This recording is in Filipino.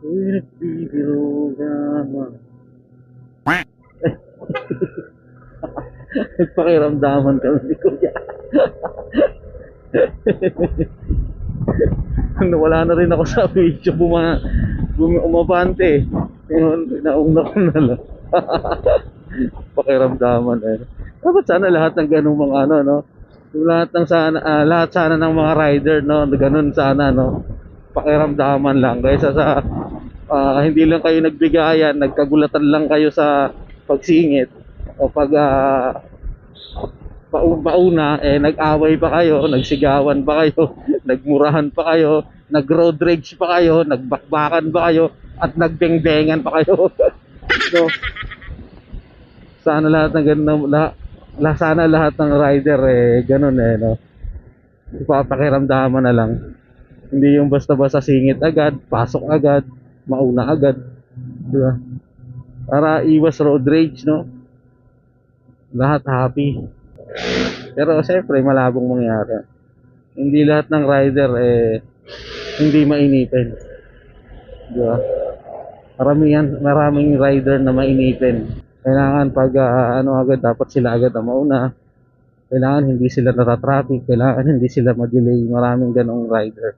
Uy, nagbibiro ka naman. Nagpakiramdaman kami ni Kuya. Wala na rin ako sa video, umabante. Yun, nauna ko na lang. Pakiramdaman eh. Dapat sana lahat ng ganung mga ano, no? Yung lahat ng sana, lahat sana ng mga rider, no? Ganun sana, no? Pakiramdaman lang. Kaysa sa hindi lang kayo nagbigayan, nagkagulatan lang kayo sa pagsingit. O pag pauna, eh nag-away pa kayo, nagsigawan pa kayo, nagmurahan pa kayo, nag-road rage pa kayo, nagbakbakan pa kayo, at nagbengbengan pa kayo. So, sana lahat ng ganun, sana lahat ng rider eh ganun eh, no? Ipapakiramdaman na lang. Hindi yung basta-basta singit agad, pasok agad, mauna agad, di ba? Para iwas road rage, no? Lahat happy. Pero siyempre malabong mangyari. Hindi lahat ng rider eh hindi mainipin. Di ba? Maraming rider na mainipin. Kailangan pag ano agad, dapat sila agad ang mauna. Kailangan hindi sila natatraffic, kailangan hindi sila ma-delay. Maraming ganong rider.